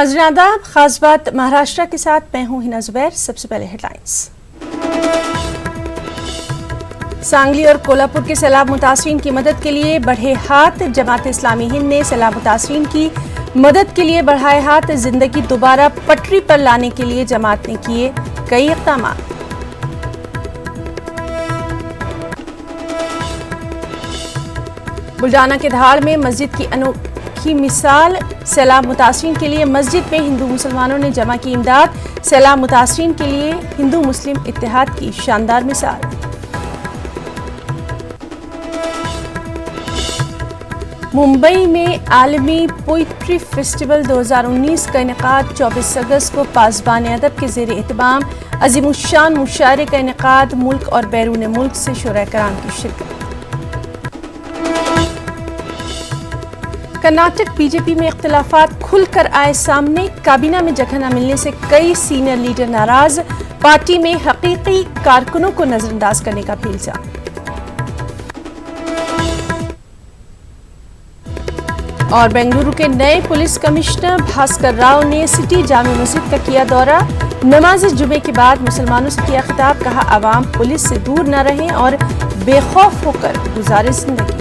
नाज़रीन आदाब, खास बात महाराष्ट्र के साथ मैं हूं हिना जुबैर। सबसे पहले हेडलाइंस। सांगली और कोल्हापुर के सैलाब मुतासरीन की मदद के लिए बढ़े हाथ। जमात इस्लामी हिंद ने सैलाब मुतासरीन की मदद के लिए बढ़ाए हाथ। जिंदगी दोबारा पटरी पर लाने के लिए जमात ने किए कई इक़दाम। बुल्डाना के धाड़ में मस्जिद की अनोखी मिसाल। सैलाब मुतासरीन के लिए मस्जिद में हिंदू मुसलमानों ने जमा की इमदाद। सैलाब मुतासरीन के लिए हिंदू मुस्लिम इत्तेहाद की शानदार मिसाल। मुंबई में आलमी पोइट्री फेस्टिवल 2019 का इनेकाद 24 अगस्त को पासबान अदब के ज़ेर एहतमाम। अज़ीमुश्शान मुशायरे का इनेकाद। मुल्क और बैरून मुल्क से शुरा कराम की शिरकत। कर्नाटक बीजेपी में इख्तिलाफात खुलकर आए सामने। काबीना में जगह न मिलने से कई सीनियर लीडर नाराज। पार्टी में हकीकी कारकुनों को नजरअंदाज करने का भी इल्जाम। और बेंगलुरु के नए पुलिस कमिश्नर भास्कर राव ने सिटी जामे मस्जिद का किया दौरा। नमाज जुमे के बाद मुसलमानों से किया खिताब। कहा, आवाम पुलिस से दूर न रहें और बेखौफ होकर गुजारे जिंदगी।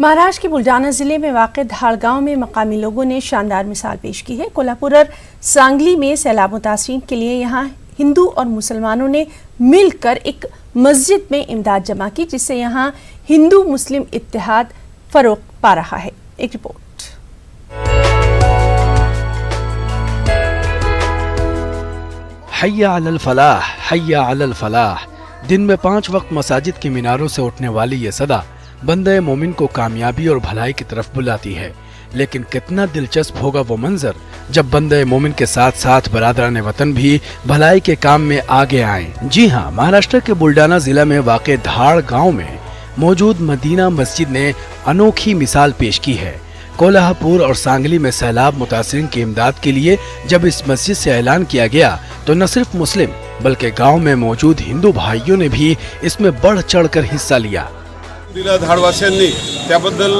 महाराष्ट्र के बुल्डाना जिले में वाक़ धाड़ गांव में मकामी लोगों ने शानदार मिसाल पेश की है। कोल्हापुर और सांगली में सैलाब मुतासरीन के लिए यहां हिंदू और मुसलमानों ने मिलकर एक मस्जिद में इमदाद जमा की, जिससे यहां हिंदू मुस्लिम इत्तेहाद फरोग पा रहा है। एक रिपोर्ट। हय्या अलल फलाह, हय्या अलल फलाह। दिन में 5 वक्त मसाजिद के मीनारों से उठने वाली ये सदा बंदे मोमिन को कामयाबी और भलाई की तरफ बुलाती है। लेकिन कितना दिलचस्प होगा वो मंजर जब बंदे मोमिन के साथ साथ बरादरान वतन भी भलाई के काम में आगे आए। जी हाँ, महाराष्ट्र के बुल्डाना जिला में वाक़े धाड़ गांव में मौजूद मदीना मस्जिद ने अनोखी मिसाल पेश की है। कोल्हापुर और सांगली में सैलाब मुतासरीन की इमदाद के लिए जब इस मस्जिद से ऐलान किया गया तो न सिर्फ मुस्लिम बल्कि गाँव में मौजूद हिंदू भाइयों ने भी इसमें बढ़ चढ़ कर हिस्सा लिया। दिला धाडवासियांनी त्याबद्दल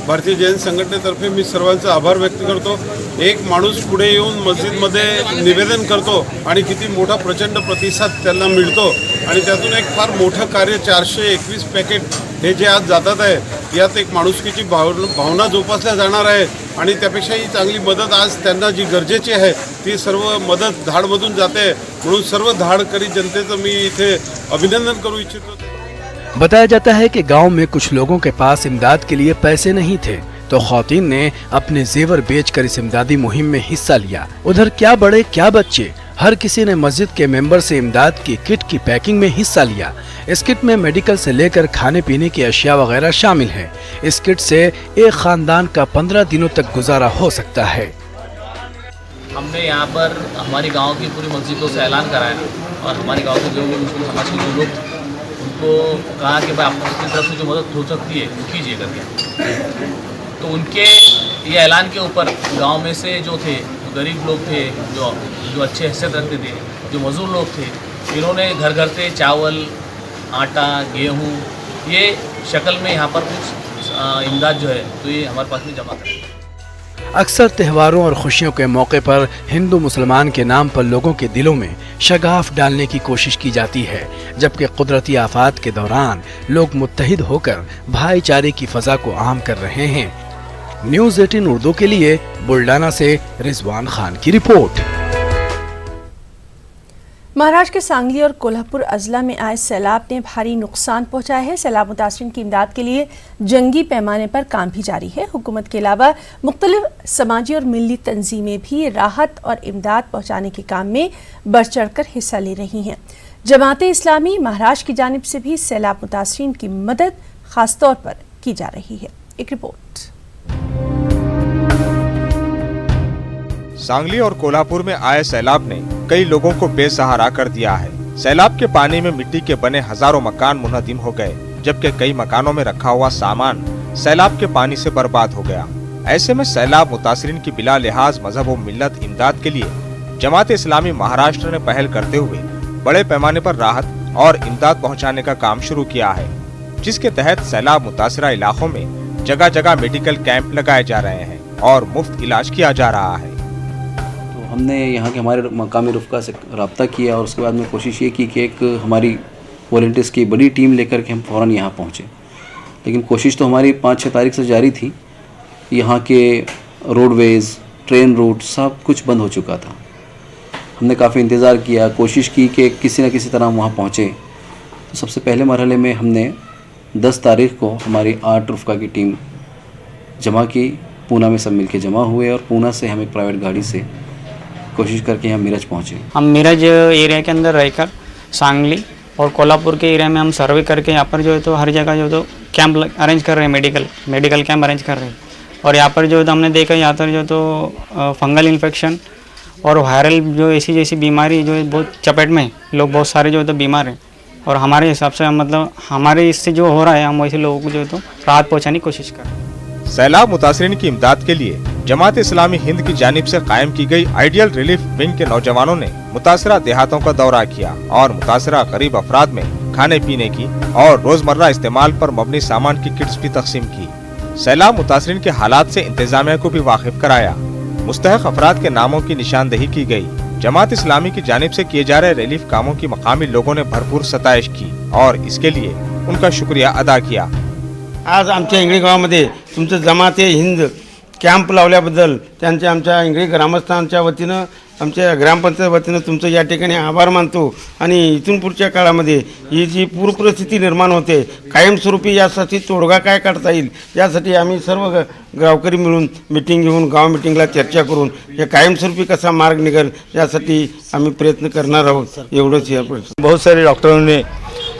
भारतीय जैन संघटनेतर्फे मी सर्वांचा आभार व्यक्त करतो। एक माणूस पुढे येऊन मस्जिदमध्ये निवेदन करतो आणि किती मोठा प्रचंड प्रतिसाद त्यांना मिळतो आणि त्यातून एक फार मोठं कार्य 421 पॅकेट हे जे आज जातात आहे, यात एक माणुसकीची भावना जोपासल्या जाणार आहे आणि त्यापेक्षाही चांगली मदत आज त्यांना जी गरजेची आहे ती सर्व मदत धाडमधून जाते। म्हणून सर्व धाडकरी जनतेचं मी इथे अभिनंदन करू इच्छितो। बताया जाता है कि गांव में कुछ लोगों के पास इमदाद के लिए पैसे नहीं थे, तो खौतीन ने अपने जेवर बेचकर इस इमदादी मुहिम में हिस्सा लिया। उधर क्या बड़े क्या बच्चे, हर किसी ने मस्जिद के मेंबर से इमदाद की किट की पैकिंग में हिस्सा लिया। इस किट में मेडिकल से लेकर खाने पीने की अशिया वगैरह शामिल है। इस किट से एक खानदान का 15 दिनों तक गुजारा हो सकता है। हमने यहाँ पर हमारे गाँव की पूरी मस्जिदों से ऐलान कराया और हमारे गाँव के जो मुस्लिम समाज के जो लोग उनको कहा कि भाई आपकी तरफ से जो मदद हो सकती है वो कीजिए करके। तो उनके ये ऐलान के ऊपर गांव में से जो थे, जो गरीब लोग थे, जो अच्छे हैसियत रखते थे, जो मजदूर लोग थे, इन्होंने घर घर से चावल, आटा, गेहूँ ये शक्ल में यहाँ पर कुछ इमदाद जो है तो ये हमारे पास में जमा करें। अक्सर त्योहारों और खुशियों के मौके पर हिंदू मुसलमान के नाम पर लोगों के दिलों में शगाफ डालने की कोशिश की जाती है, जबकि कुदरती आफात के दौरान लोग मुत्तहिद होकर भाईचारे की फजा को आम कर रहे हैं। न्यूज़ 18 उर्दू के लिए बुल्डाना से रिजवान खान की रिपोर्ट। महाराष्ट्र के सांगली और कोल्हापुर अजला में आए सैलाब ने भारी नुकसान पहुंचाया है। सैलाब मुतासरीन की इमदाद के लिए जंगी पैमाने पर काम भी जारी है। हुकूमत के अलावा मुख्तलिफ समाजी और मिली तंजीमें भी राहत और इमदाद पहुंचाने के काम में बढ़ चढ़ कर हिस्सा ले रही हैं। जमाते इस्लामी महाराष्ट्र की जानिब से भी सैलाब मुतासरीन की मदद खास तौर पर की जा रही है। एक रिपोर्ट। सांगली और कोल्हापुर में आए सैलाब ने कई लोगों को बेसहारा कर दिया है। सैलाब के पानी में मिट्टी के बने हजारों मकान मुनहदिम हो गए, जबकि कई मकानों में रखा हुआ सामान सैलाब के पानी से बर्बाद हो गया। ऐसे में सैलाब मुतासरीन की बिला लिहाज मजहब व मिल्लत इमदाद के लिए जमात इस्लामी महाराष्ट्र ने पहल करते हुए बड़े पैमाने पर राहत और इमदाद पहुंचाने का काम शुरू किया है, जिसके तहत सैलाब मुतासरा इलाकों में जगह जगह मेडिकल कैंप लगाए जा रहे हैं और मुफ्त इलाज किया जा रहा है। तो हमने यहाँ के हमारे मकामी रुफ़का से रब्ता किया और उसके बाद में कोशिश ये की कि एक हमारी वॉलंटियर्स की बड़ी टीम लेकर के हम फ़ौरन यहाँ पहुँचे। लेकिन कोशिश तो हमारी 5-6 तारीख से जारी थी। यहाँ के रोडवेज़, ट्रेन रूट सब कुछ बंद हो चुका था। हमने काफ़ी इंतज़ार किया, कोशिश की कि किसी न किसी तरह हम वहाँ पहुँचे। तो सबसे पहले मरहले में हमने 10 तारीख को हमारी 8 रुफ़का की टीम जमा की, पूना में सब मिलके जमा हुए और पूना से हम एक प्राइवेट गाड़ी से कोशिश करके यहाँ मीरज पहुँचे। हम मीरज एरिया के अंदर रहकर सांगली और कोल्हापुर के एरिया में हम सर्वे करके यहाँ पर जो है तो हर जगह जो है तो कैंप अरेंज कर रहे हैं, मेडिकल कैंप अरेंज कर रहे हैं। और यहाँ पर जो है तो हमने देखा यहाँ पर जो तो फंगल इन्फेक्शन और वायरल जो ऐसी जैसी बीमारी जो है बहुत चपेट में, लोग बहुत सारे जो है तो बीमार हैं। और हमारे हिसाब से मतलब हमारे इससे जो हो रहा है हम वैसे लोगों को जो है तो राहत पहुँचाने की कोशिश कर रहे हैं। सैलाब मुतासरीन की इमदाद के लिए जमात इस्लामी हिंद की जानिब से कायम की गई आइडियल रिलीफ विंग के नौजवानों ने मुतासरा देहातों का दौरा किया और मुतासरा गरीब अफराद में खाने पीने की और रोजमर्रा इस्तेमाल पर मबनी सामान की किट्स भी तकसीम की। सैलाब मुतासरीन के हालात से इंतजामिया को भी वाकिफ कराया। मुस्तहक अफराद के नामों की निशानदेही की गई। जमात इस्लामी की जानिब से किए जा रहे रिलीफ कामों की मकामी लोगों ने भरपूर सताइश की और इसके लिए उनका शुक्रिया अदा किया। आज आमच्या इंगळी गावामध्ये तुमचं जमाते हिंद कॅम्प लावल्याबद्दल त्यांच्या आमच्या इंगळी ग्रामस्थांच्या वतीनं आमच्या ग्रामपंचायत वतीनं तुमचं या ठिकाणी आभार मानतो आणि इथून पुढच्या काळामध्ये ही जी पूरपरिस्थिती निर्माण होते कायमस्वरूपी यासाठी तोडगा काय काढता येईल यासाठी आम्ही सर्व गावकरी मिळून मीटिंग घेऊन गाव मीटिंगला चर्चा करून या कायमस्वरूपी कसा मार्ग निघेल यासाठी आम्ही प्रयत्न करणार आहोत। एवढंच या बहुत सारे डॉक्टरों ने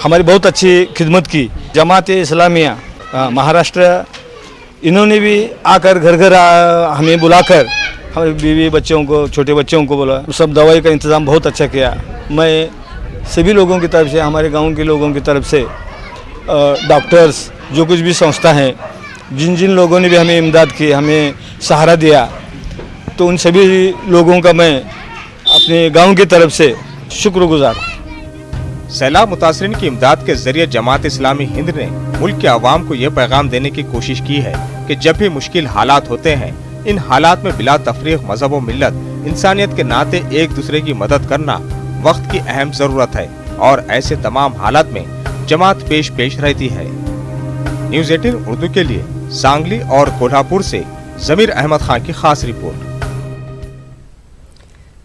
हमारी बहुत अच्छी खिदमत की। जमात इस्लामिया महाराष्ट्र इन्होंने भी आकर घर घर हमें बुलाकर हमारे बीवी बच्चों को, छोटे बच्चों को बोला, सब दवाई का इंतज़ाम बहुत अच्छा किया। मैं सभी लोगों की तरफ से, हमारे गांव के लोगों की तरफ से, डॉक्टर्स जो कुछ भी संस्था हैं, जिन जिन लोगों ने भी हमें इमदाद की, हमें सहारा दिया, तो उन सभी लोगों का मैं अपने गांव की तरफ से शुक्रगुजार। सैलाब मुतासरीन की इमदाद के जरिए जमात इस्लामी हिंद ने मुल्क के अवाम को ये पैगाम देने की कोशिश की है कि जब भी मुश्किल हालात होते हैं, इन हालात में बिला तफरीक मजहब व मिल्लत इंसानियत के नाते एक दूसरे की मदद करना वक्त की अहम जरूरत है और ऐसे तमाम हालात में जमात पेश रहती है। न्यूज़ 18 उर्दू के लिए सांगली और कोल्हापुर से जमीर अहमद खान की खास रिपोर्ट।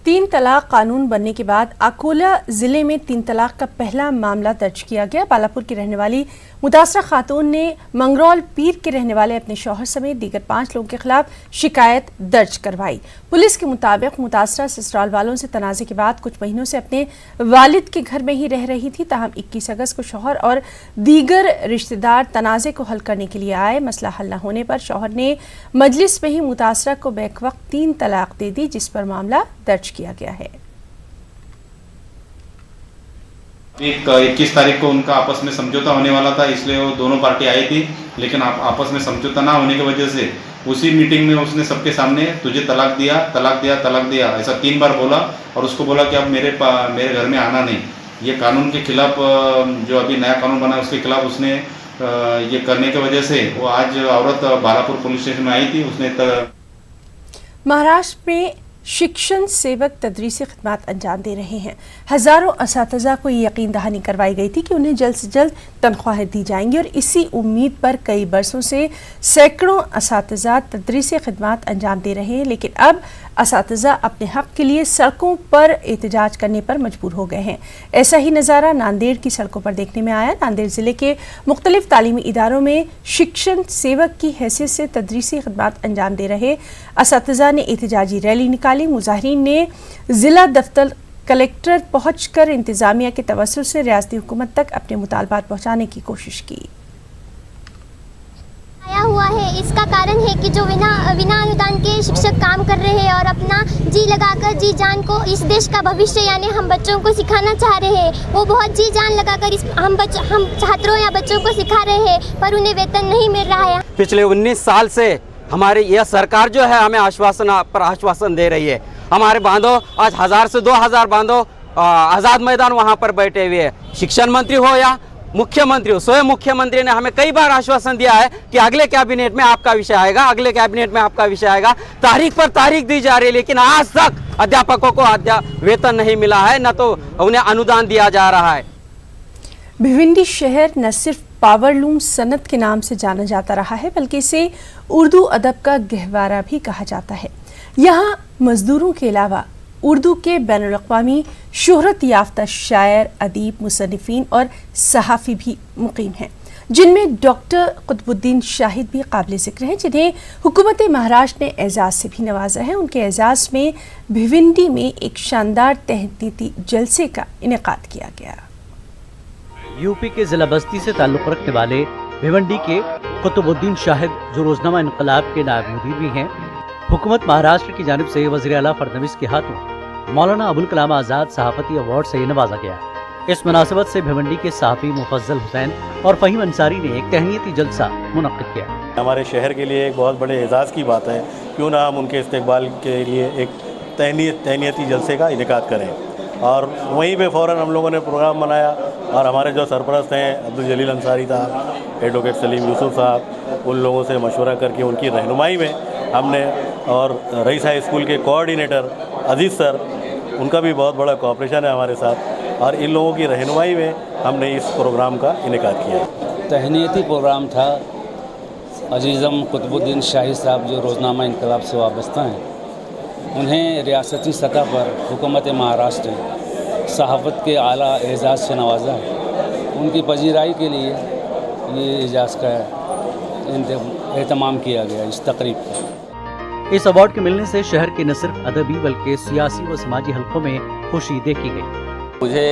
3 तलाक कानून बनने के बाद अकोला जिले में 3 तलाक का पहला मामला दर्ज किया गया। बालापुर की रहने वाली मुतासरा खातून ने मंगरौल पीर के रहने वाले अपने शौहर समेत दीगर 5 लोगों के खिलाफ शिकायत दर्ज करवाई। पुलिस के मुताबिक मुतासरा ससुराल वालों से तनाज़े के बाद कुछ महीनों से अपने वालिद के घर में ही रह रही थी। ताहम 21 अगस्त को शौहर और दीगर रिश्तेदार तनाज़े को हल करने के लिए आए। मसला हल न होने पर शौहर ने मजलिस में ही मुतासरा को बैकवक्त 3 तलाक दे दी, जिस पर मामला दर्ज किया गया है। 21 तारीख को उनका आपस में समझौता होने वाला था, इसलिए वो दोनों पार्टी आई थी, लेकिन आपस में समझौता ना होने की वजह से उसी मीटिंग में उसने सबके सामने तुझे तलाक दिया ऐसा 3 बार बोला और उसको बोला कि अब मेरे घर में आना नहीं। ये कानून के खिलाफ, जो अभी नया कानून बना उसके खिलाफ उसने ये करने की वजह से वो आज औरत बालापुर पुलिस स्टेशन में आई थी। उसने महाराष्ट्र में शिक्षण सेवक तदरीसी खिदमत अंजाम दे रहे हैं। हज़ारों असातिज़ा को ये यकीन दहानी करवाई गई थी कि उन्हें जल्द से जल्द तनख्वाहें दी जाएंगी और इसी उम्मीद पर कई बरसों से सैकड़ों असातिज़ा तदरीसी खिदमत अंजाम दे रहे हैं। लेकिन अब असातिज़ा अपने हक़ के लिए सड़कों पर एहतजाज करने पर मजबूर हो गए हैं। ऐसा ही नज़ारा नांदेड़ की सड़कों पर देखने में आया। नांदेड़ ज़िले के मुख्तलिफ तालीमी इदारों में शिक्षण सेवक की हैसियत से तदरीसी खिदमत अंजाम दे रहे असातिज़ा ने एहतजाजी रैली निकाली। मुजाहिरीन ने ज़िला दफ्तर कलेक्टर पहुंचकर इंतज़ामिया के तवस्सुल से रियासती हुकूमत तक अपने मुतालबात पहुंचाने की कोशिश की। आया हुआ है, इसका कारण है कि जो बिना अनुदान के शिक्षक काम कर रहे हैं और अपना जी लगाकर, जी जान को इस देश का भविष्य यानी हम बच्चों को सिखाना चाह रहे हैं। वो बहुत जी जान लगाकर हम छात्रों या बच्चों को सिखा रहे हैं, पर उन्हें वेतन नहीं मिल रहा है। पिछले 19 साल से हमारी यह सरकार जो है हमें आश्वासन पर आश्वासन दे रही है। हमारे बांधों आज 1000 से 2000 बांधों आज़ाद मैदान वहाँ पर बैठे हुए हैं। शिक्षण मंत्री हो या मुख्यमंत्री हो, स्वयं मुख्यमंत्री ने हमें कई बार आश्वासन दिया है कि अगले कैबिनेट में आपका विषय आएगा, अगले कैबिनेट में आपका विषय आएगा। तारीख पर तारीख दी जा रही है, लेकिन आज तक अध्यापकों को वेतन नहीं मिला है, न तो उन्हें अनुदान दिया जा रहा है। भिवंडी शहर न सिर्फ पावरलूम सनत के नाम से जाना जाता रहा है, बल्कि इसे उर्दू अदब का गहवारा भी कहा जाता है। यहाँ मजदूरों के अलावा उर्दू के बैनुल-अक़वामी शोहरत याफ्ता शायर, अदीब, मुसन्निफ़ीन और सहाफ़ी भी मुक़ीम हैं, जिनमें डॉक्टर क़ुतबुद्दीन शाहिद भी काबिल ज़िक्र हैं, जिन्हें हुकूमत महाराष्ट्र ने एजाज़ से भी नवाजा है। उनके एजाज़ में भिवंडी में एक शानदार तहनीती जलसे का इनेकाद किया गया। यूपी के ज़िला बस्ती से ताल्लुक़ रखने वाले भिवंडी के क़ुतबुद्दीन शाहिद, जो रोज़नामा इनक़लाब के नायब मुदीर भी हैं, हुकूमत महाराष्ट्र की जानिब से वज़ीर आला फडणवीस के हाथों मौलाना अबुल कलाम आज़ाद सहाफ़ती अवार्ड से नवाजा गया। इस मुनासिबत से भिवंडी के सहाफ़ी मुफज्जल हुसैन और फ़हीम अंसारी ने एक तहनीती जलसा मुनक़्क़िद किया। हमारे शहर के लिए एक बहुत बड़े एजाज़ की बात है, क्यों ना हम उनके इस्तकबाल के लिए एक तहनीती जलसे का इनेकाद करें। और वहीं पे फ़ौरन हम लोगों ने प्रोग्राम बनाया और हमारे जो सरपरस्त हैं अब्दुल जलील अंसारी साहब, एडवोकेट सलीम यूसुफ साहब, उन लोगों से मशवरा करके उनकी रहनुमाई में हमने, और रईस हाई स्कूल के कोऑर्डिनेटर अजीज़ सर, उनका भी बहुत बड़ा कोऑपरेशन है हमारे साथ, और इन लोगों की रहनुमाई में हमने इस प्रोग्राम का इनेकाद किया। तहनीती प्रोग्राम था। अजीज़म क़ुतबुद्दीन शाहिद साहब जो रोज़नामा इनकलाब से वाबस्ता हैं, उन्हें रियासती सतह पर हुकूमत महाराष्ट्र ने सहाफ़त के आला एजाज़ से नवाजा है। उनकी पजीराई के लिए ये एजाज़ का एहतमाम किया गया इस तकरीब पर। इस अवार्ड के मिलने से शहर के न सिर्फ अदबी बल्कि सियासी व समाजी हलकों में खुशी देखी गई। मुझे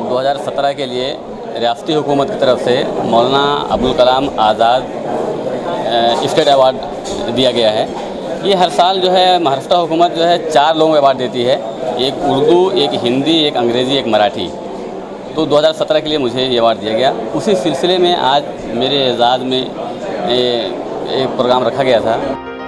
2017 के लिए रियासती हुकूमत की तरफ से मौलाना अबुल कलाम आज़ाद स्टेट अवार्ड दिया गया है। ये हर साल जो है महाराष्ट्र हुकूमत जो है 4 लोगों को अवार्ड देती है, एक उर्दू, एक हिंदी, एक अंग्रेज़ी, एक मराठी। तो 2017 के लिए मुझे ये अवार्ड दिया गया। उसी सिलसिले में आज मेरे एजाज़ में एक प्रोग्राम रखा गया था।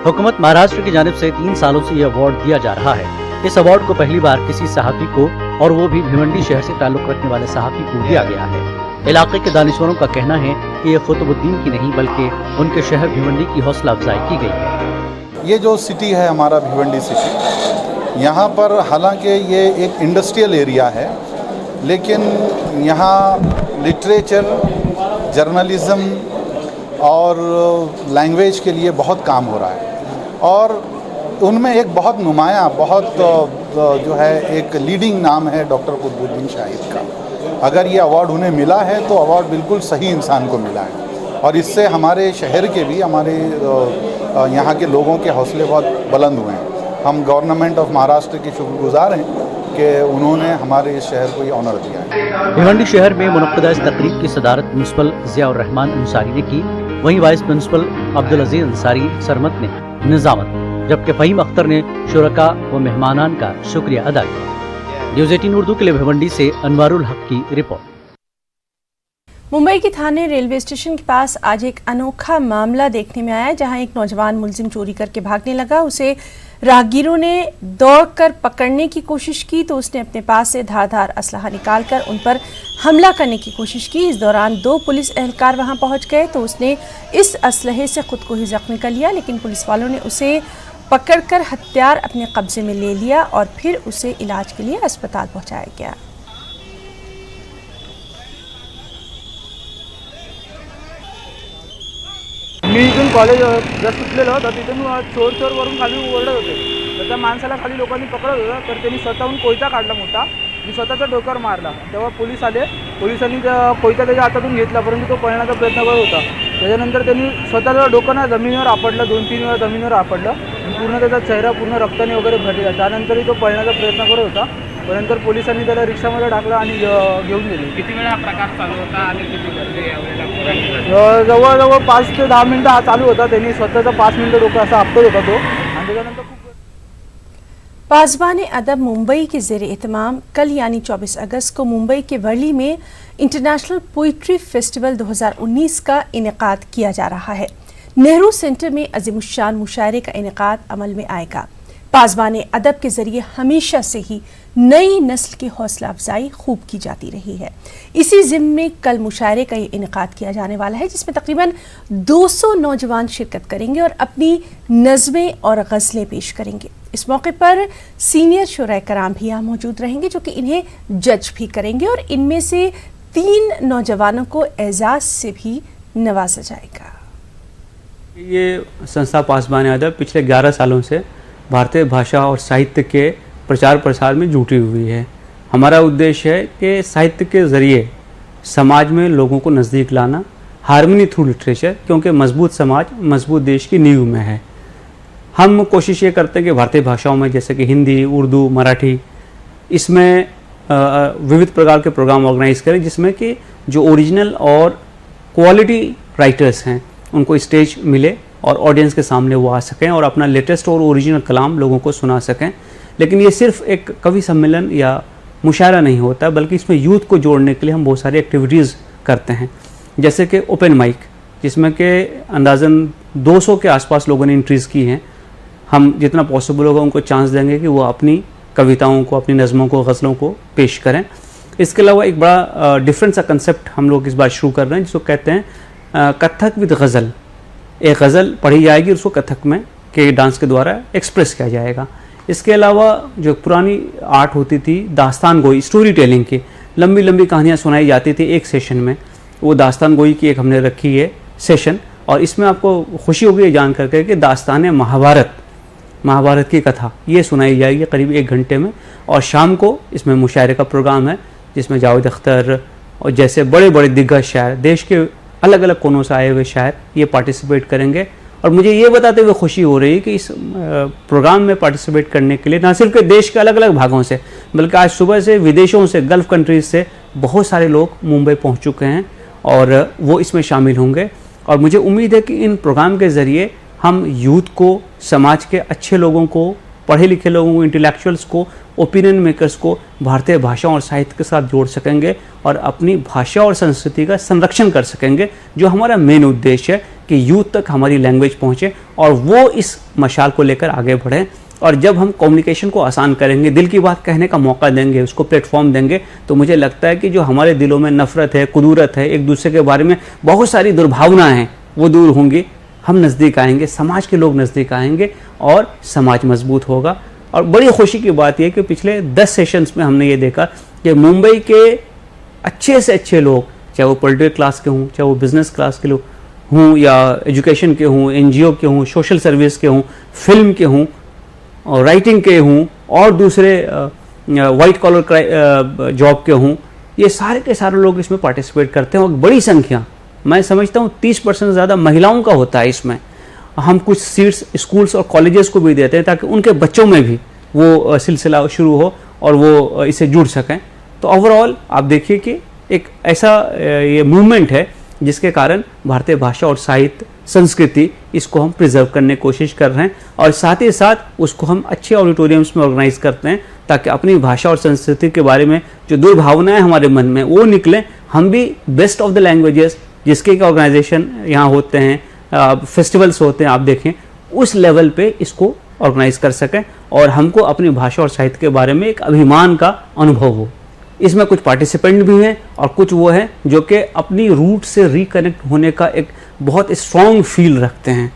हुकूमत महाराष्ट्र की जानिब से 3 सालों से ये अवार्ड दिया जा रहा है। इस अवार्ड को पहली बार किसी सहाफ़ी को, और वो भी भिवंडी शहर से ताल्लुक़ रखने वाले सहाफ़ी को दिया गया है। इलाके के दानिश्वरों का कहना है कि ये क़ुतबुद्दीन की नहीं बल्कि उनके शहर भिवंडी की हौसला अफजाई की गई है। ये जो सिटी है हमारा भिवंडी सिटी, यहाँ पर हालांकि ये एक इंडस्ट्रियल एरिया है, लेकिन यहाँ लिटरेचर, जर्नलिज़म और लैंग्वेज के लिए बहुत काम हो रहा है, और उनमें एक बहुत नुमाया, बहुत जो है एक लीडिंग नाम है डॉक्टर क़ुतबुद्दीन शाहिद का। अगर ये अवार्ड उन्हें मिला है तो अवार्ड बिल्कुल सही इंसान को मिला है, और इससे हमारे शहर के भी, हमारे यहाँ के लोगों के हौसले बहुत बुलंद हुए हैं। हम गवर्नमेंट ऑफ महाराष्ट्र के शुक्रगुजार हैं कि उन्होंने हमारे इस शहर को ये ऑनर दिया है। भिवंडी शहर में मुनक्किदा इस तकरीब की सदारत प्रिंसिपल ज़ियाउर रहमान अंसारी ने की, वहीं वाइस प्रिंसिपल अब्दुल अजीज अंसारी सरमत ने निज़ामत, जबकि फ़हीम अख्तर ने शुरका व मेहमानान का शुक्रिया अदा किया। न्यूज़ 18 उर्दू के लिए भिवंडी से अनवारुल हक की रिपोर्ट। मुंबई के थाने रेलवे स्टेशन के पास आज एक अनोखा मामला देखने में आया, जहां एक नौजवान मुलजिम चोरी करके भागने लगा। उसे राहगीरों ने दौड़कर पकड़ने की कोशिश की तो उसने अपने पास से धारदार असलहा निकालकर उन पर हमला करने की कोशिश की। इस दौरान 2 पुलिस एहलकार वहां पहुंच गए तो उसने इस असलहे से खुद को ही जख्मी कर लिया, लेकिन पुलिस वालों ने उसे पकड़कर हथियार अपने कब्जे में ले लिया और फिर उसे इलाज के लिए अस्पताल पहुंचाया गया। मी इथून कॉलेज जस्ट सुटलेलो तर तिथून चोर चोरवरून खाली ओरडत होते, तर त्या माणसाला खाली लोकांनी पकडत होतं, तर त्यांनी स्वतःहून कोयता काढला मोठा आणि स्वतःच्या डोक्यावर मारला। तेव्हा पोलीस आले, पोलिसांनी त्या कोयता त्याच्या हातातून घेतला, परंतु तो पळण्याचा प्रयत्न करत होता। त्याच्यानंतर त्यांनी स्वतःचं डोकं ना जमिनीवर आपटलं, 2-3 वेळा जमिनीवर आपटलं आणि पूर्ण त्याचा चेहरा पूर्ण रक्ताने वगैरे भरलेला। त्यानंतरही तो पळण्याचा प्रयत्न करत होता, परंतु पोलिसांनी त्याला रिक्षामध्ये टाकलं आणि घेऊन गेले। किती वेळा प्रकार चालू होता आणि किती गर्दी यावेळेला? जवळजवळ 5 ते 10 मिनिटं हा चालू होता। त्यांनी स्वतःचा 5 मिनिटं डोकं असा आपटत होता तो, आणि त्याच्यानंतर पासबान अदब मुंबई के ज़ेर एहतमाम कल यानी 24 अगस्त को मुंबई के वर्ली में इंटरनेशनल पोइट्री फेस्टिवल 2019 का इनेकाद किया जा रहा है। नेहरू सेंटर में अज़ीमुश्शान मुशायरे का इनेकाद अमल में आएगा। पासबान अदब के जरिए हमेशा से ही नई नस्ल की हौसला अफजाई खूब की जाती रही है। इसी ज़िम्न में कल मुशायरे का ये इनेकाद किया जाने वाला है, जिसमें तकरीबन 200 नौजवान शिरकत करेंगे और अपनी नज़में और गज़लें पेश करेंगे। इस मौके पर सीनियर शुरा कराम भी यहाँ मौजूद रहेंगे, जो कि इन्हें जज भी करेंगे और इनमें से 3 नौजवानों को एजाज़ से भी नवाजा जाएगा। ये संस्था पासबान अदब पिछले 11 सालों से भारतीय भाषा और साहित्य के प्रचार प्रसार में जुटी हुई है। हमारा उद्देश्य है कि साहित्य के ज़रिए समाज में लोगों को नज़दीक लाना, हार्मनी थ्रू लिटरेचर, क्योंकि मजबूत समाज मजबूत देश की नींव में है। हम कोशिश ये करते हैं कि भारतीय भाषाओं में जैसे कि हिंदी, उर्दू, मराठी, इसमें विविध प्रकार के प्रोग्राम ऑर्गेनाइज करें, जिसमें कि जो ओरिजिनल और क्वालिटी राइटर्स हैं उनको स्टेज मिले और ऑडियंस के सामने वो आ सकें और अपना लेटेस्ट और ओरिजिनल कलाम लोगों को सुना सकें। लेकिन ये सिर्फ एक कवि सम्मेलन या मुशायरा नहीं होता, बल्कि इसमें यूथ को जोड़ने के लिए हम बहुत सारी एक्टिविटीज़ करते हैं, जैसे कि ओपन माइक, जिसमें कि अंदाज़न 200 के आसपास लोगों ने एंट्रीज़ की हैं। हम जितना पॉसिबल होगा उनको चांस देंगे कि वो अपनी कविताओं को, अपनी नज़मों को, गज़लों को पेश करें। इसके अलावा एक बड़ा डिफरेंट सा कंसेप्ट हम लोग इस बार शुरू कर रहे हैं, जिसको कहते हैं कथक विद गज़ल। एक गज़ल पढ़ी जाएगी, उसको कथक में के डांस के द्वारा एक्सप्रेस किया जाएगा। इसके अलावा जो पुरानी आर्ट होती थी दास्तान गोई, स्टोरी टेलिंग की, लंबी लंबी कहानियाँ सुनाई जाती थी एक सेशन में, वो दास्तान गोई की एक हमने रखी है सेशन। और इसमें आपको खुशी होगी ये जान करके कि दास्तान महाभारत की कथा ये सुनाई जाएगी करीब 1 घंटे में। और शाम को इसमें मुशायरे का प्रोग्राम है, जिसमें जावेद अख्तर और जैसे बड़े बड़े दिग्गज शायर, देश के अलग अलग कोनों से आए हुए शायर ये पार्टिसिपेट करेंगे। और मुझे ये बताते हुए खुशी हो रही है कि इस प्रोग्राम में पार्टिसिपेट करने के लिए न सिर्फ देश के अलग अलग भागों से, बल्कि आज सुबह से विदेशों से, गल्फ़ कंट्रीज़ से बहुत सारे लोग मुंबई पहुंच चुके हैं और वो इसमें शामिल होंगे। और मुझे उम्मीद है कि इन प्रोग्राम के ज़रिए हम यूथ को, समाज के अच्छे लोगों को, पढ़े लिखे लोगों को, इंटेलेक्चुअल्स को, ओपिनियन मेकर्स को भारतीय भाषा और साहित्य के साथ जोड़ सकेंगे और अपनी भाषा और संस्कृति का संरक्षण कर सकेंगे, जो हमारा मेन उद्देश्य है कि यूथ तक हमारी लैंग्वेज पहुँचे और वो इस मशाल को लेकर आगे बढ़ें। और जब हम कम्युनिकेशन को आसान करेंगे, दिल की बात कहने का मौका देंगे, उसको प्लेटफॉर्म देंगे, तो मुझे लगता है कि जो हमारे दिलों में नफ़रत है, कुदूरत है, एक दूसरे के बारे में बहुत सारी दुर्भावनाएँ हैं, वो दूर होंगी। हम नज़दीक आएंगे, समाज के लोग नज़दीक आएंगे और समाज मजबूत होगा। और बड़ी खुशी की बात यह कि पिछले 10 सेशंस में हमने ये देखा कि मुंबई के अच्छे से अच्छे लोग, चाहे वो पॉलिटिकल क्लास के हों, चाहे वो बिज़नेस क्लास के लोग हों, या एजुकेशन के हों, NGO के हों, सोशल सर्विस के हों, फिल्म के हों, और राइटिंग के हों, और दूसरे वाइट कॉलर जॉब के हों, ये सारे के सारे लोग इसमें पार्टिसिपेट करते हैं। और बड़ी संख्या, मैं समझता हूँ 30% से ज़्यादा महिलाओं का होता है इसमें। हम कुछ सीट्स स्कूल्स और कॉलेजेस को भी देते हैं ताकि उनके बच्चों में भी वो सिलसिला शुरू हो और वो इससे जुड़ सकें। तो ओवरऑल आप देखिए कि एक ऐसा ये मूवमेंट है जिसके कारण भारतीय भाषा और साहित्य, संस्कृति, इसको हम प्रिजर्व करने की कोशिश कर रहे हैं और साथ ही साथ उसको हम अच्छे ऑडिटोरियम्स में ऑर्गेनाइज करते हैं ताकि अपनी भाषा और संस्कृति के बारे में जो दुर्भावनाएं हमारे मन में वो निकलें। हम भी बेस्ट ऑफ द लैंग्वेजेस जिसके ऑर्गेनाइजेशन यहाँ होते हैं, फेस्टिवल्स होते हैं, आप देखें उस लेवल पे इसको ऑर्गेनाइज कर सकें और हमको अपनी भाषा और साहित्य के बारे में एक अभिमान का अनुभव हो। इसमें कुछ पार्टिसिपेंट भी हैं और कुछ वो हैं जो कि अपनी रूट से रिकनेक्ट होने का एक बहुत स्ट्रॉन्ग फील रखते हैं,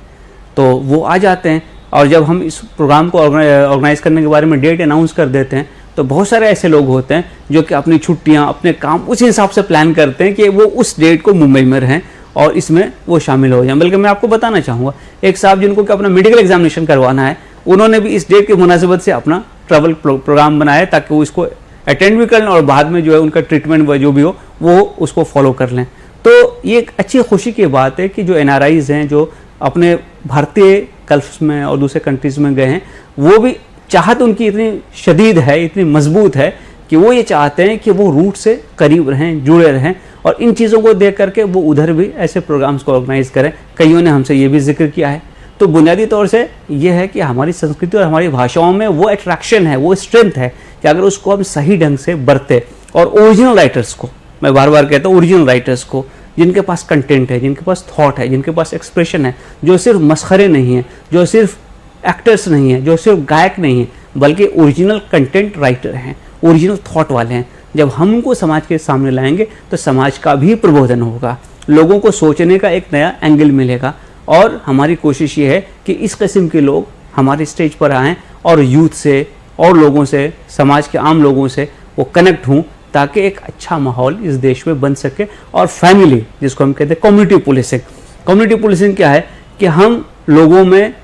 तो वो आ जाते हैं। और जब हम इस प्रोग्राम को ऑर्गेनाइज करने के बारे में डेट अनाउंस कर देते हैं तो बहुत सारे ऐसे लोग होते हैं जो कि अपनी छुट्टियां, अपने काम उस हिसाब से प्लान करते हैं कि वो उस डेट को मुंबई में रहें और इसमें वो शामिल हो जाएं। बल्कि मैं आपको बताना चाहूँगा, एक साहब जिनको कि अपना मेडिकल एग्जामिनेशन करवाना है, उन्होंने भी इस डेट की मुनासिबत से अपना ट्रैवल प्रोग्राम बनाया ताकि वो इसको अटेंड भी कर लें और बाद में जो है उनका ट्रीटमेंट जो भी हो वो उसको फॉलो कर लें। तो ये एक अच्छी खुशी की बात है कि जो NRIs हैं, जो अपने भारतीय गल्फ में और दूसरे कंट्रीज़ में गए हैं, वो भी चाहत उनकी इतनी शदीद है, इतनी मजबूत है कि वो ये चाहते हैं कि वो रूट से करीब रहें, जुड़े रहें और इन चीज़ों को देख करके वो उधर भी ऐसे प्रोग्राम्स को ऑर्गेनाइज करें। कईयों ने हमसे ये भी जिक्र किया है। तो बुनियादी तौर से ये है कि हमारी संस्कृति और हमारी भाषाओं में वो अट्रैक्शन है, वो स्ट्रेंथ है कि अगर उसको हम सही ढंग से बरते और ओरिजिनल राइटर्स को, मैं बार बार कहता हूँ ओरिजिनल राइटर्स को, जिनके पास कंटेंट है, जिनके पास थॉट है, जिनके पास एक्सप्रेशन है, जो सिर्फ मसखरे नहीं है, जो सिर्फ एक्टर्स नहीं हैं, जो सिर्फ गायक नहीं हैं, बल्कि ओरिजिनल कंटेंट राइटर हैं, ओरिजिनल थॉट वाले हैं। जब हम उनको समाज के सामने लाएंगे तो समाज का भी प्रबोधन होगा, लोगों को सोचने का एक नया एंगल मिलेगा। और हमारी कोशिश ये है कि इस किस्म के लोग हमारे स्टेज पर आएँ और यूथ से और लोगों से, समाज के आम लोगों से वो कनेक्ट हों, ताकि एक अच्छा माहौल इस देश में बन सके। और फैमिली, जिसको हम कहते हैं कम्युनिटी पुलिसिंग, कम्युनिटी पुलिसिंग क्या है कि हम लोगों में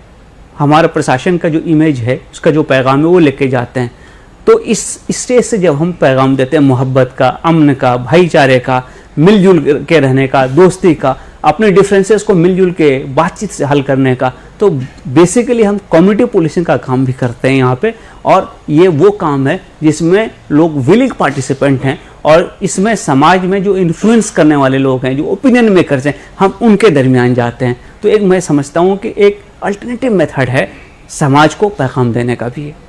हमारा प्रशासन का जो इमेज है, उसका जो पैगाम है वो लेके जाते हैं। तो इस स्टेज से जब हम पैगाम देते हैं मोहब्बत का, अमन का, भाईचारे का, मिलजुल के रहने का, दोस्ती का, अपने डिफरेंसेस को मिलजुल के बातचीत से हल करने का, तो बेसिकली हम कम्युनिटी पुलिसिंग का काम भी करते हैं यहाँ पे। और ये वो काम है जिसमें लोग विलिंग पार्टिसिपेंट हैं, और इसमें समाज में जो इन्फ्लुएंस करने वाले लोग हैं, जो ओपिनियन मेकर्स हैं, हम उनके दरमियान जाते हैं। तो एक मैं समझता हूँ कि एक अल्टरनेटिव मेथड है समाज को पैगाम देने का भी है।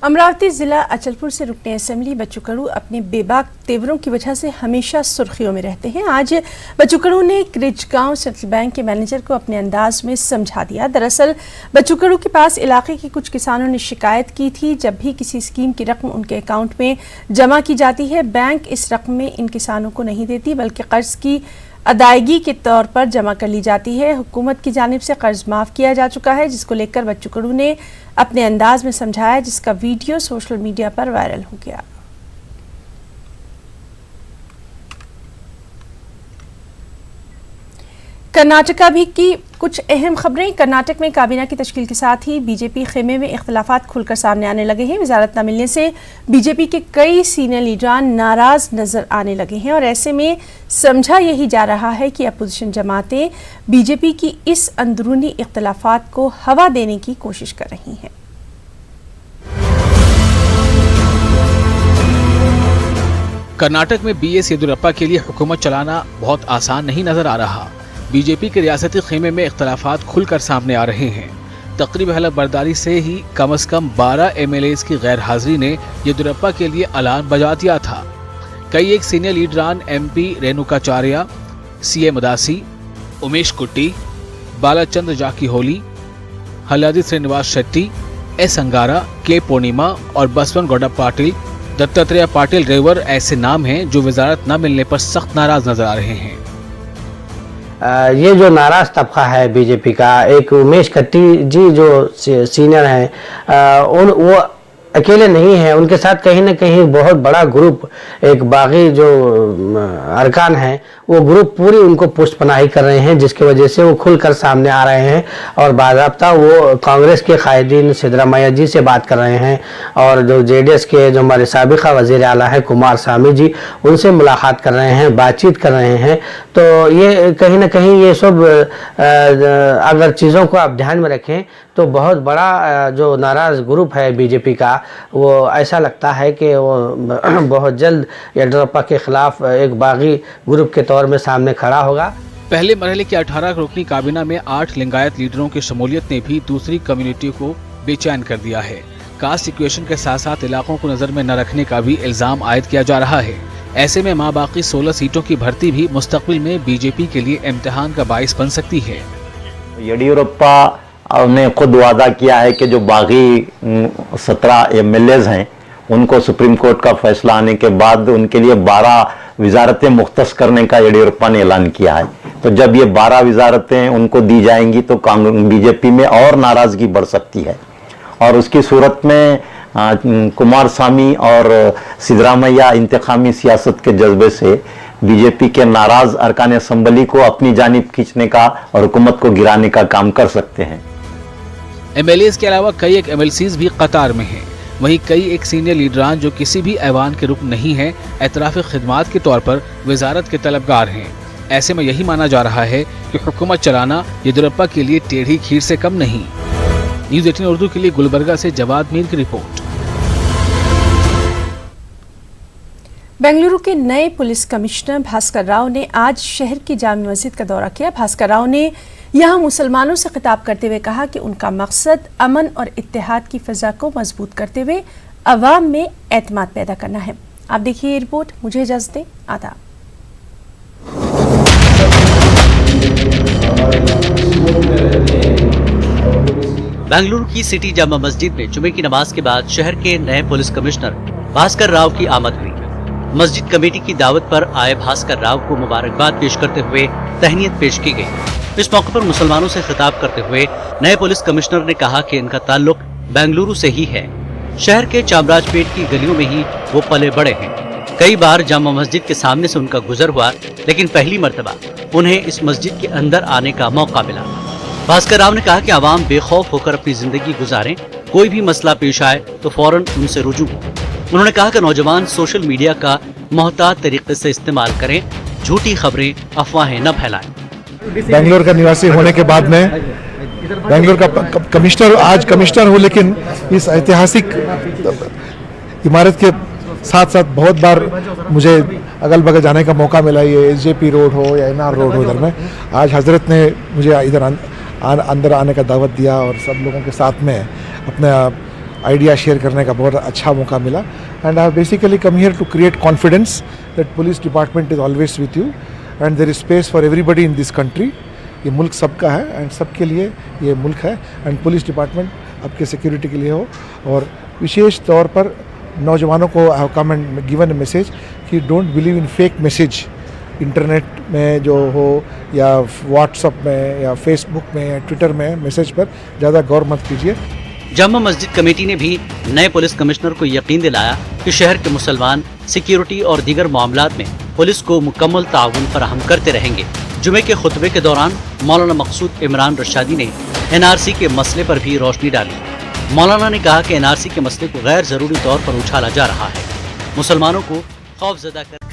अमरावती जिला अचलपुर से रुकने असेंबली बच्चू कडू अपने बेबाक तेवरों की वजह से हमेशा सुर्खियों में रहते हैं। आज बच्चू कडू ने क्रिचगांव सेंट्रल बैंक के मैनेजर को अपने अंदाज में समझा दिया। दरअसल बच्चू कडू के पास इलाके के कुछ किसानों ने शिकायत की थी, जब भी किसी स्कीम की रकम उनके अकाउंट में जमा की जाती है, बैंक इस रकम में इन किसानों को नहीं देती, बल्कि कर्ज की अदायगी के तौर पर जमा कर ली जाती है। हुकूमत की जानिब से कर्ज माफ़ किया जा चुका है, जिसको लेकर बच्चू कडू ने अपने अंदाज में समझाया, जिसका वीडियो सोशल मीडिया पर वायरल हो गया। कर्नाटका भी की कुछ अहम खबरें। कर्नाटक में काबीना की तश्कील के साथ ही बीजेपी खेमे में इख्तलाफात खुलकर सामने आने लगे हैं। वजारत न मिलने से बीजेपी के कई सीनियर लीडरान नाराज नजर आने लगे हैं, और ऐसे में समझा यही जा रहा है कि अपोजिशन जमातें बीजेपी की इस अंदरूनी इख्तलाफात को हवा देने की कोशिश कर रही हैं। कर्नाटक में बीएस येदियुरप्पा के लिए हुकूमत चलाना बहुत आसान नहीं नजर आ रहा। बीजेपी के रियासती खेमे में इख्तलाफात खुलकर सामने आ रहे हैं। तकरीब हलफ बर्दारी से ही कम से कम 12 एमएलएज की गैर हाजिरी ने येदियुरप्पा के लिए अलार्म बजा दिया था। कई एक सीनियर लीडरान MP Renukacharya, CA Madasi, Umesh Kutti, Balachandra Jakiholi, Halladi Srinivas Shetty, S Angara, K पूर्णिमा और बसवन गौड़ा पाटिल, दत्तात्रेय पाटिल रेवर ऐसे नाम हैं जो वजारत न मिलने पर सख्त नाराज नजर आ रहे हैं। ये जो नाराज तबका है बीजेपी का, एक उमेश कट्टी जी जो सीनियर हैं, वो अकेले नहीं हैं, उनके साथ कहीं ना कहीं बहुत बड़ा ग्रुप, एक बागी जो अरकान हैं, वो ग्रुप पूरी उनको पुष्टपनाही कर रहे हैं, जिसकी वजह से वो खुलकर सामने आ रहे हैं। और बाज़ाब्ता वो कांग्रेस के कायदीन सिद्धरामैया जी से बात कर रहे हैं, और जो जेडीएस के जो हमारे साबिका वज़ीर आला है कुमार स्वामी जी, उनसे मुलाकात कर रहे हैं, बातचीत कर रहे हैं। तो ये कहीं ना कहीं ये सब अगर चीज़ों को आप ध्यान में रखें तो बहुत बड़ा जो नाराज़ ग्रुप है बीजेपी का, वो ऐसा लगता है कि वो बहुत जल्द येदियुरप्पा के खिलाफ एक बागी ग्रुप के तौर में सामने खड़ा होगा। पहले मरहले की 18 रुकनी काबीना में 8 लिंगायत लीडरों की शमूलियत ने भी दूसरी कम्युनिटी को बेचैन कर दिया है। कास्ट इक्वेशन के साथ साथ इलाकों को नजर में न रखने का भी इल्जाम आयद किया जा रहा है। ऐसे में माँ बाकी 16 सीटों की भर्ती भी मुस्तकबिल में बीजेपी के लिए इम्तिहान का बाइस बन सकती है। येदियुरप्पा ने खुद वादा किया है कि जो बागी 17 एमएलएज हैं उनको सुप्रीम कोर्ट का फैसला आने के बाद उनके लिए 12 वजारतें मुख्तस करने का येदियुरप्पा ने ऐलान किया है। तो जब ये 12 वजारतें उनको दी जाएंगी तो बीजेपी में और नाराजगी बढ़ सकती है, और उसकी सूरत में कुमार स्वामी और सिद्धरामैया इंतखामी सियासत के जज्बे से बीजेपी के नाराज अरकान असम्बली को अपनी जानिब खींचने का और हुकूमत को गिराने का काम कर सकते हैं। एमएलएज के अलावा कई एक एमएलसीज भी कतार में हैं। वहीं कई एक सीनियर लीडरान जो किसी भी ऐवान के रुकन नहीं हैं, एतराफ़ी खिदमात के तौर पर वजारत के तलबगार हैं। ऐसे में यही माना जा रहा है कि हुकूमत चलाना येदियुरप्पा के लिए टेढ़ी खीर से कम नहीं। न्यूज़ 18 उर्दू के लिए गुलबर्गा से जवाद मीर की रिपोर्ट। बेंगलुरु के नए पुलिस कमिश्नर भास्कर राव ने आज शहर की जामा मस्जिद का दौरा किया। भास्कर राव ने यहां मुसलमानों से खिताब करते हुए कहा कि उनका मकसद अमन और इत्तेहाद की फ़ज़ा को मजबूत करते हुए अवाम में एतमाद पैदा करना है। आप देखिए ये रिपोर्ट। मुझे इजाज़त दें। आदाब। बेंगलुरु की सिटी जामा मस्जिद में जुमे की नमाज के बाद शहर के नए पुलिस कमिश्नर भास्कर राव की आमद हुई। मस्जिद कमेटी की दावत पर आए भास्कर राव को मुबारकबाद पेश करते हुए तहनीयत पेश की गई। इस मौके पर मुसलमानों से खिताब करते हुए नए पुलिस कमिश्नर ने कहा कि इनका ताल्लुक बेंगलुरु से ही है। शहर के चामराजपेट की गलियों में ही वो पले बड़े हैं। कई बार जामा मस्जिद के सामने से उनका गुजर हुआ, लेकिन पहली मर्तबा उन्हें इस मस्जिद के अंदर आने का मौका मिला। भास्कर राव ने कहा कि आवाम बेखौफ होकर अपनी जिंदगी गुजारें, कोई भी मसला पेश आए तो फौरन उनसे रुजू हो। उन्होंने कहा कि नौजवान सोशल मीडिया का मोहतात तरीके से इस्तेमाल करें, झूठी खबरें अफवाहें न फैलाएं। बेंगलोर का निवासी होने के बाद में बेंगलोर का कमिश्नर, आज कमिश्नर हूँ, लेकिन इस ऐतिहासिक इमारत के साथ साथ बहुत बार मुझे अगल बगल जाने का मौका मिला। ये SJP रोड हो या NR रोड हो, इधर में आज हजरत ने मुझे इधर अंदर आने का दावत दिया और सब लोगों के साथ में अपना आइडिया शेयर करने का बहुत अच्छा मौका मिला। And I basically come here to create confidence that police department is always with you and there is space for everybody in this country. ये मुल्क सबका है एंड सबके लिए ये मुल्क है एंड पुलिस डिपार्टमेंट आपके सिक्योरिटी के लिए हो। और विशेष तौर पर नौजवानों को I have come and given a message कि don't believe in fake message. Internet में जो हो या व्हाट्सएप में या फेसबुक में या ट्विटर में मैसेज पर ज़्यादा गौर मत कीजिए। जामा मस्जिद कमेटी ने भी नए पुलिस कमिश्नर को यकीन दिलाया कि शहर के मुसलमान सिक्योरिटी और दीगर मामलात में पुलिस को मुकम्मल ताउन फराहम करते रहेंगे। जुमे के खुतबे के दौरान मौलाना मकसूद इमरान रशादी ने NRC के मसले पर भी रोशनी डाली। मौलाना ने कहा कि NRC के मसले को गैर जरूरी तौर पर उछाला जा रहा है, मुसलमानों को खौफजदा कर